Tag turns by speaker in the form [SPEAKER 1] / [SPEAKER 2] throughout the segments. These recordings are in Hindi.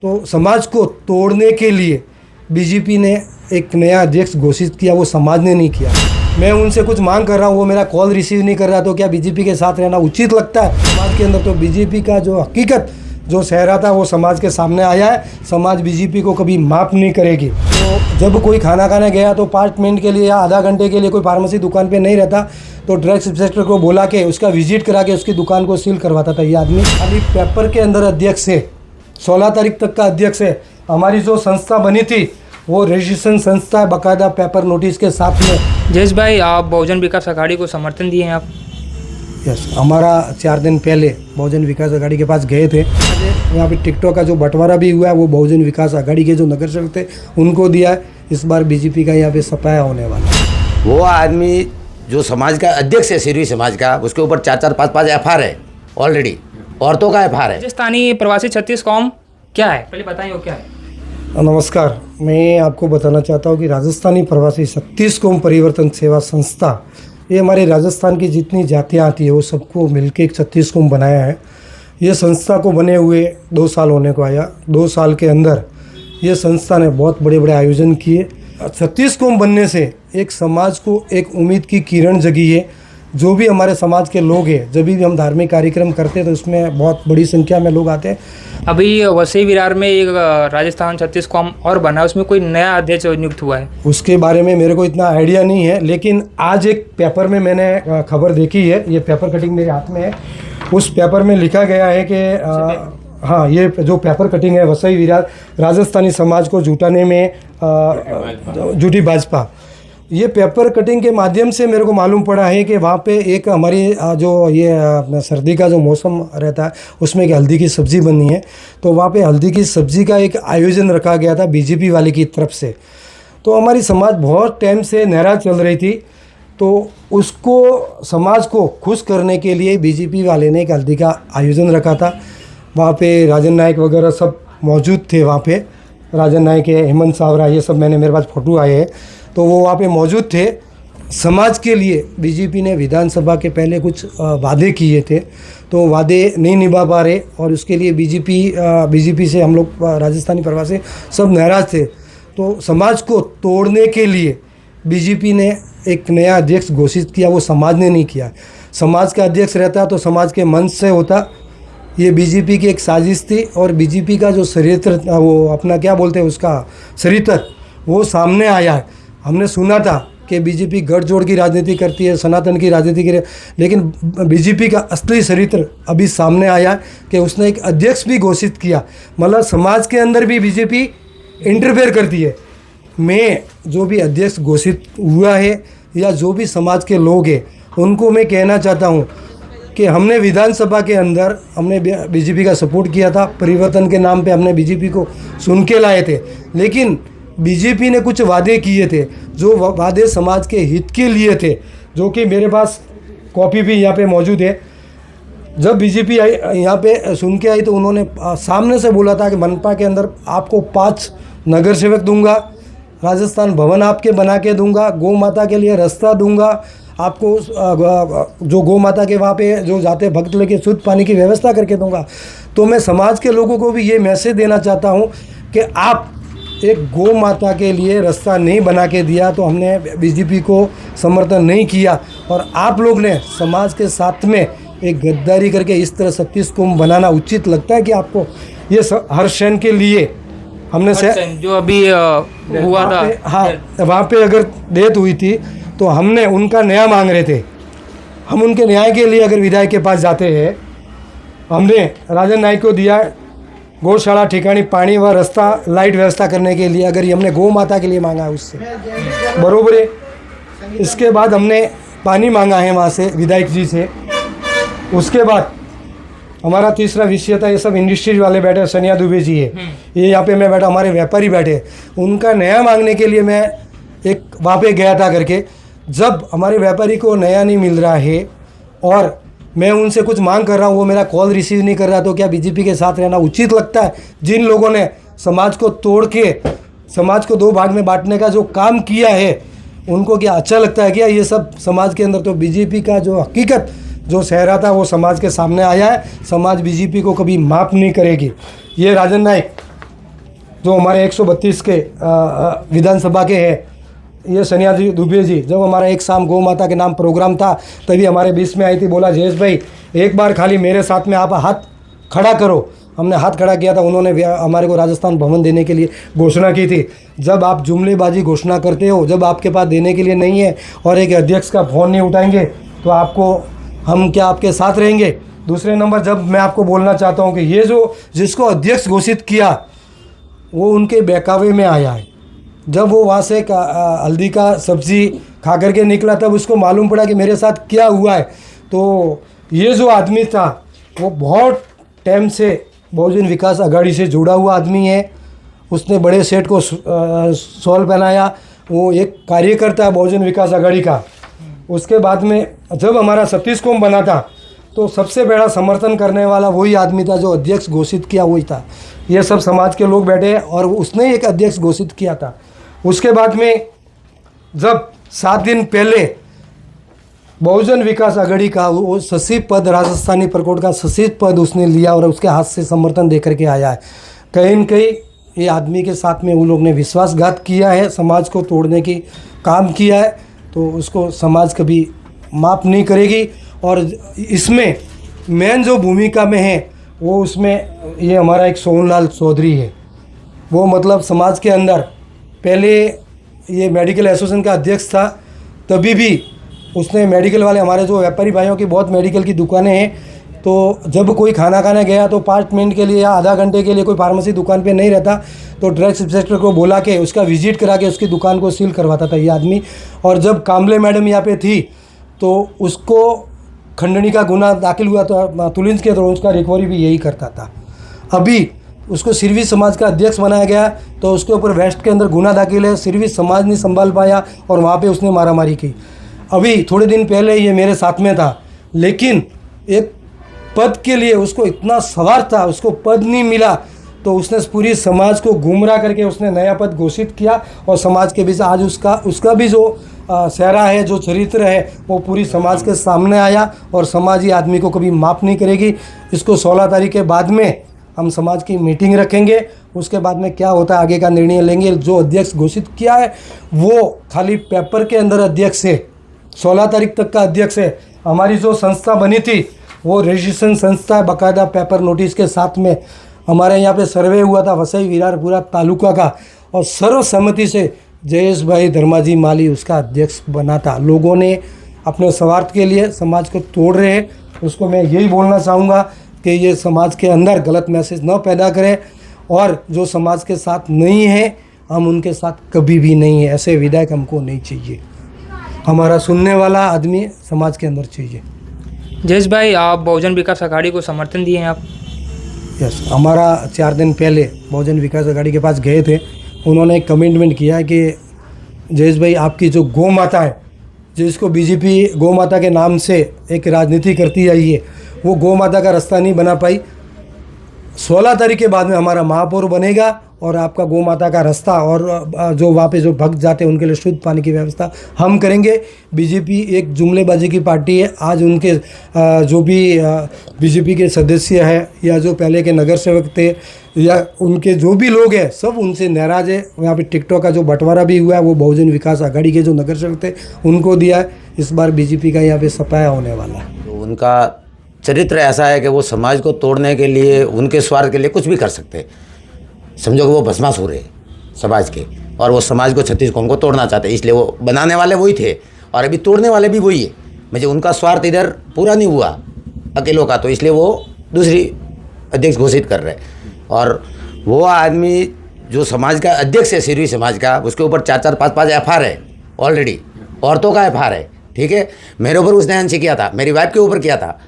[SPEAKER 1] तो समाज को तोड़ने के लिए बीजेपी ने एक नया अध्यक्ष घोषित किया, वो समाज ने नहीं किया। मैं उनसे कुछ मांग कर रहा हूँ, वो मेरा कॉल रिसीव नहीं कर रहा, तो क्या बीजेपी के साथ रहना उचित लगता है समाज के अंदर? तो बीजेपी का जो हकीकत जो चेहरा था वो समाज के सामने आया है। समाज बीजेपी को कभी माफ़ नहीं करेगी। तो जब कोई खाना खाने गया तो 5 मिनट के लिए या आधा घंटे के लिए कोई फार्मेसी दुकान पे नहीं रहता, तो ड्रग्स इंस्पेक्टर को बुला के उसका विजिट करा के उसकी दुकान को सील करवाता था। ये आदमी अभी पेपर के अंदर अध्यक्ष है, 16 तारीख तक का अध्यक्ष है। हमारी जो संस्था बनी थी वो रजिस्ट्रेशन संस्था है, बाकायदा पेपर नोटिस के साथ में।
[SPEAKER 2] जयेश भाई, आप बहुजन विकास अघाड़ी को समर्थन दिए हैं आप?
[SPEAKER 1] यस, हमारा 4 दिन पहले बहुजन विकास अघाड़ी के पास गए थे। यहाँ पे टिकटॉक का जो बंटवारा भी हुआ है वो बहुजन विकास अघाड़ी के जो नगर सेवक थे उनको दिया है। इस बार बीजेपी का यहाँ पे सफाया होने वाला है।
[SPEAKER 3] वो आदमी जो समाज का अध्यक्ष है, सिरवी समाज का, उसके ऊपर 4-4, 5-5 FR है ऑलरेडी, औरतों का FR है।
[SPEAKER 2] राजस्थानी प्रवासी छत्तीस कौम क्या है, पहले बताइए वो क्या है?
[SPEAKER 1] नमस्कार, मैं आपको बताना चाहता हूँ कि राजस्थानी प्रवासी छत्तीस कौम परिवर्तन सेवा संस्था, ये हमारे राजस्थान की जितनी जातियाँ आती है वो सबको मिलके एक छत्तीस कौम बनाया है। ये संस्था को बने हुए 2 साल होने को आया। 2 साल के अंदर ये संस्था ने बहुत बड़े बड़े आयोजन किए। छत्तीस कौम बनने से एक समाज को एक उम्मीद की किरण जगी है। जो भी हमारे समाज के लोग हैं, जब भी हम धार्मिक कार्यक्रम करते हैं तो उसमें बहुत बड़ी संख्या में लोग आते हैं।
[SPEAKER 2] अभी वसई विरार में एक राजस्थान छत्तीस कौम और बना है, उसमें कोई नया अध्यक्ष नियुक्त हुआ है?
[SPEAKER 1] उसके बारे में मेरे को इतना आइडिया नहीं है, लेकिन आज एक पेपर में मैंने खबर देखी है। ये पेपर कटिंग मेरे हाथ में है। उस पेपर में लिखा गया है कि हाँ, ये जो पेपर कटिंग है, वसई विरार राजस्थानी समाज को जुटाने में जुटी भाजपा, ये पेपर कटिंग के माध्यम से मेरे को मालूम पड़ा है कि वहाँ पे एक हमारी जो ये सर्दी का जो मौसम रहता है उसमें एक हल्दी की सब्ज़ी बननी है, तो वहाँ पे हल्दी की सब्ज़ी का एक आयोजन रखा गया था बीजेपी वाले की तरफ से। तो हमारी समाज बहुत टाइम से नाराज़ चल रही थी, तो उसको समाज को खुश करने के लिए बीजेपी वाले ने एक हल्दी का आयोजन रखा था। वहाँ पे राजन नायक वगैरह सब मौजूद थे। वहाँ पे राजन नायक है, हेमंत सावरा, ये सब मेरे पास फ़ोटो आए हैं, तो वो वहाँ पे मौजूद थे। समाज के लिए बीजेपी ने विधानसभा के पहले कुछ वादे किए थे, तो वादे नहीं निभा पा रहे, और उसके लिए बीजेपी से हम लोग राजस्थानी प्रवासी सब नाराज़ थे। तो समाज को तोड़ने के लिए बीजेपी ने एक नया अध्यक्ष घोषित किया, वो समाज ने नहीं किया। समाज का अध्यक्ष रहता तो समाज के मंच से होता। ये बीजेपी की एक साजिश थी, और बीजेपी का जो चरित्र, वो अपना क्या बोलते हैं उसका चरित्र, वो सामने आया है। हमने सुना था कि बीजेपी गठजोड़ की राजनीति करती है, सनातन की राजनीति करे, लेकिन बीजेपी का असली चरित्र अभी सामने आया कि उसने एक अध्यक्ष भी घोषित किया। मतलब समाज के अंदर भी बीजेपी इंटरफेयर करती है। मैं जो भी अध्यक्ष घोषित हुआ है या जो भी समाज के लोग हैं उनको मैं कहना चाहता हूँ कि हमने विधानसभा के अंदर हमने बीजेपी का सपोर्ट किया था। परिवर्तन के नाम पे हमने बीजेपी को सुन के लाए थे, लेकिन बीजेपी ने कुछ वादे किए थे, जो वादे समाज के हित के लिए थे, जो कि मेरे पास कॉपी भी यहाँ पे मौजूद है। जब बीजेपी आई यहाँ पे सुन के आई तो उन्होंने सामने से बोला था कि मनपा के अंदर आपको 5 नगर सेवक दूंगा, राजस्थान भवन आपके बना के दूंगा, गौ माता के लिए रास्ता दूंगा, आपको जो गौ माता के वहाँ पे जो जाते भक्त लेके शुद्ध पानी की व्यवस्था करके दूंगा। तो मैं समाज के लोगों को भी ये मैसेज देना चाहता हूँ कि आप एक गौ माता के लिए रास्ता नहीं बना के दिया तो हमने बीजेपी को समर्थन नहीं किया, और आप लोग ने समाज के साथ में एक गद्दारी करके इस तरह छत्तीस कौम बनाना उचित लगता है कि आपको? ये हर शहर के लिए हमने
[SPEAKER 2] जो अभी हुआ था,
[SPEAKER 1] हाँ, वहाँ पे अगर डेथ हुई थी तो हमने उनका न्याय मांग रहे थे। हम उनके न्याय के लिए अगर विधायक के पास जाते हैं, हमने राजन नायक को दिया गौशाला ठिकानी पानी व रास्ता लाइट व्यवस्था करने के लिए, अगर ये हमने गौ माता के लिए मांगा है उससे बरोबर है। इसके बाद हमने पानी मांगा है वहाँ से विधायक जी से। उसके बाद हमारा तीसरा विषय था, ये सब इंडस्ट्रीज वाले बैठे, सनिया दुबे जी है, ये यहाँ पे मैं बैठा, हमारे व्यापारी बैठे, उनका नया मांगने के लिए मैं एक वहाँ पे गया था करके। जब हमारे व्यापारी को नया नहीं मिल रहा है और मैं उनसे कुछ मांग कर रहा हूँ, वो मेरा कॉल रिसीव नहीं कर रहा, तो क्या बीजेपी के साथ रहना उचित लगता है? जिन लोगों ने समाज को तोड़ के समाज को 2 भाग में बांटने का जो काम किया है, उनको क्या अच्छा लगता है क्या ये सब समाज के अंदर? तो बीजेपी का जो हकीकत जो चेहरा था वो समाज के सामने आया है। समाज बीजेपी को कभी माफ़ नहीं करेगी। ये राजन नायक जो हमारे 132 के विधानसभा के हैं, ये सन्यासी दुबे जी, जब हमारा एक शाम गौ माता के नाम प्रोग्राम था तभी हमारे बीच में आई थी, बोला जयेश भाई एक बार खाली मेरे साथ में आप हाथ खड़ा करो। हमने हाथ खड़ा किया था, उन्होंने हमारे को राजस्थान भवन देने के लिए घोषणा की थी। जब आप जुमलेबाजी घोषणा करते हो, जब आपके पास देने के लिए नहीं है और एक अध्यक्ष का फ़ोन नहीं उठाएंगे तो आपको हम क्या आपके साथ रहेंगे। दूसरे नंबर, जब मैं आपको बोलना चाहता हूँ कि ये जो जिसको अध्यक्ष घोषित किया वो उनके बहकावे में आया है। जब वो वहाँ से हल्दी का सब्जी खा करके निकला तब उसको मालूम पड़ा कि मेरे साथ क्या हुआ है। तो ये जो आदमी था वो बहुत टाइम से बहुजन विकास आघाड़ी से जुड़ा हुआ आदमी है। उसने बड़े सेठ को शॉल पहनाया, वो एक कार्यकर्ता है बहुजन विकास आघाड़ी का। उसके बाद में जब हमारा सतीश कोम बना था तो सबसे बड़ा समर्थन करने वाला वही आदमी था, जो अध्यक्ष घोषित किया वही था। ये सब समाज के लोग बैठे और उसने एक अध्यक्ष घोषित किया था। उसके बाद में जब 7 दिन पहले बहुजन विकास आघाड़ी का वो सचिव पद, राजस्थानी प्रकोष्ठ का सचिव पद उसने लिया और उसके हाथ से समर्थन दे करके आया है। कहीं न कहीं ये आदमी के साथ में वो लोग ने विश्वासघात किया है, समाज को तोड़ने की काम किया है, तो उसको समाज कभी माफ़ नहीं करेगी। और इसमें मेन जो भूमिका में है वो उसमें ये हमारा एक सोहनलाल चौधरी है। वो मतलब समाज के अंदर पहले ये मेडिकल एसोसिएशन का अध्यक्ष था, तभी भी उसने मेडिकल वाले हमारे जो व्यापारी भाइयों की बहुत मेडिकल की दुकानें हैं, तो जब कोई खाना खाने गया तो 5 मिनट के लिए या आधा घंटे के लिए कोई फार्मेसी दुकान पे नहीं रहता तो ड्रग्स इंस्पेक्टर को बुला के उसका विजिट करा के उसकी दुकान को सील करवाता था ये आदमी। और जब कामले मैडम यहाँ पे थी तो उसको खंडनी का गुना दाखिल हुआ तो तुलिंज के तो उसका रिकवरी भी यही करता था। अभी उसको सिरवी समाज का अध्यक्ष बनाया गया तो उसके ऊपर वेस्ट के अंदर गुना दाखिल है, सिरवी समाज नहीं संभाल पाया और वहाँ पे उसने मारामारी की। अभी थोड़े दिन पहले ये मेरे साथ में था, लेकिन एक पद के लिए उसको इतना सवार था, उसको पद नहीं मिला तो उसने पूरी समाज को गुमराह करके उसने नया पद घोषित किया और समाज के बीच आज उसका भी जो चेहरा है, जो चरित्र है, वो पूरी समाज के सामने आया और समाज ही आदमी को कभी माफ़ नहीं करेगी। इसको 16 तारीख के बाद में हम समाज की मीटिंग रखेंगे, उसके बाद में क्या होता है आगे का निर्णय लेंगे। जो अध्यक्ष घोषित किया है वो खाली पेपर के अंदर अध्यक्ष है, 16 तारीख तक का अध्यक्ष है। हमारी जो संस्था बनी थी वो रजिस्ट्रेशन संस्था है, बाकायदा पेपर नोटिस के साथ में। हमारे यहाँ पे सर्वे हुआ था वसई विरारपुरा तालुका का और सर्वसम्मति से जयेश भाई धर्माजी माली उसका अध्यक्ष बना था। लोगों ने अपने स्वार्थ के लिए समाज को तोड़ रहे हैं, उसको मैं यही बोलना चाहूँगा कि ये समाज के अंदर गलत मैसेज न पैदा करें और जो समाज के साथ नहीं है हम उनके साथ कभी भी नहीं है। ऐसे विधायक हमको नहीं चाहिए, हमारा सुनने वाला आदमी समाज के अंदर चाहिए।
[SPEAKER 2] जयेश भाई, आप बहुजन विकास आघाड़ी को समर्थन दिए हैं आप?
[SPEAKER 1] यस, हमारा 4 दिन पहले बहुजन विकास आघाड़ी के पास गए थे, उन्होंने एक कमिटमेंट किया है कि जयेश भाई आपकी जो गौ माता है, जिसको बीजेपी गौ माता के नाम से एक राजनीति करती आई है, वो गौ माता का रास्ता नहीं बना पाई। 16 तारीख के बाद में हमारा महापौर बनेगा और आपका गौ माता का रास्ता और जो वहाँ पे जो भक्त जाते हैं उनके लिए शुद्ध पानी की व्यवस्था हम करेंगे। बीजेपी एक जुमलेबाजी की पार्टी है। आज उनके जो भी बीजेपी के सदस्य हैं या जो पहले के नगर सेवक थे या उनके जो भी लोग हैं सब उनसे नाराज़ है। यहाँ पे टिकटॉक का जो बंटवारा भी हुआ है वो बहुजन विकास आघाड़ी के जो नगर सेवक थे उनको दिया है। इस बार बीजेपी का यहाँ पे सफाया होने वाला है।
[SPEAKER 3] तो उनका चरित्र ऐसा है कि वो समाज को तोड़ने के लिए, उनके स्वार्थ के लिए कुछ भी कर सकते हैं। समझो कि वो भस्मासुर है समाज के और वो समाज को 36 कौम को तोड़ना चाहते हैं, इसलिए वो बनाने वाले वही थे और अभी तोड़ने वाले भी वही है। मुझे उनका स्वार्थ इधर पूरा नहीं हुआ अकेलों का, तो इसलिए वो दूसरी अध्यक्ष घोषित कर रहे हैं। और वो आदमी जो समाज का अध्यक्ष है सिरवी समाज का, उसके ऊपर 4-4, 5-5 FR है ऑलरेडी, औरतों का FR है। ठीक है, मेरे ऊपर उसने अंश किया था, मेरी वाइफ के ऊपर किया था।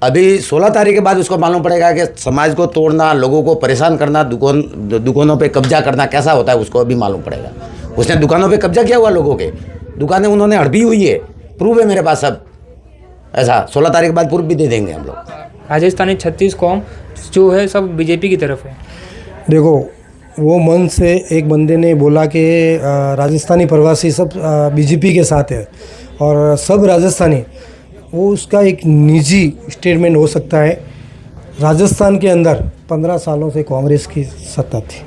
[SPEAKER 3] अभी 16 तारीख के बाद उसको मालूम पड़ेगा कि समाज को तोड़ना, लोगों को परेशान करना, दुकानों पे कब्जा करना कैसा होता है, उसको अभी मालूम पड़ेगा। उसने दुकानों पे कब्जा किया हुआ, लोगों के दुकानें उन्होंने हड़पी हुई है, प्रूफ है मेरे पास सब। ऐसा 16 तारीख के बाद प्रूफ भी दे देंगे हम लोग।
[SPEAKER 2] राजस्थानी 36 कौम जो है सब बीजेपी की तरफ है।
[SPEAKER 1] देखो, वो मन से एक बंदे ने बोला कि राजस्थानी प्रवासी सब बीजेपी के साथ है और सब राजस्थानी, वो उसका एक निजी स्टेटमेंट हो सकता है। राजस्थान के अंदर 15 सालों से कांग्रेस की सत्ता थी,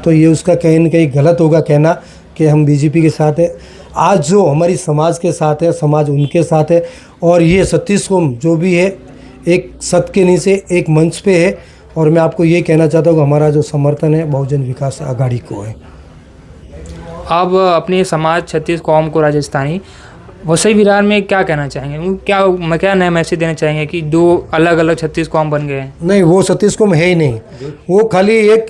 [SPEAKER 1] तो ये उसका कहीं न कहीं गलत होगा कहना कि हम बीजेपी के साथ हैं। आज जो हमारी समाज के साथ है, समाज उनके साथ है, और ये छत्तीस कोम जो भी है एक सत के नीचे एक मंच पे है। और मैं आपको ये कहना चाहता हूँ कि हमारा जो समर्थन है बहुजन विकास आघाड़ी को है।
[SPEAKER 2] आप अपने समाज छत्तीस कौम को राजस्थानी वसई विरार में क्या कहना चाहेंगे? क्या नया मैसेज देना चाहेंगे कि दो अलग अलग छत्तीस कौम बन गए हैं?
[SPEAKER 1] नहीं, वो छत्तीस कोम है ही नहीं, वो खाली एक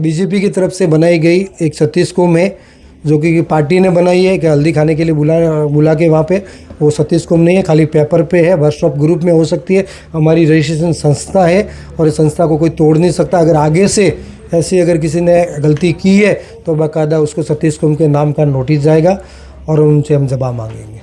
[SPEAKER 1] बीजेपी की तरफ से बनाई गई एक छत्तीस कोम है जो कि पार्टी ने बनाई है कि हल्दी खाने के लिए बुला के वहाँ पे। वो छत्तीस कोम नहीं है, खाली पेपर पे है, वर्कशॉप ग्रुप में हो सकती है। हमारी रजिस्ट्रेशन संस्था है और इस संस्था को कोई तोड़ नहीं सकता। अगर आगे से ऐसी अगर किसी ने गलती की है तो बाकायदा उसको छत्तीस कोम के नाम का नोटिस जाएगा और उनसे हम जवाब मांगेंगे।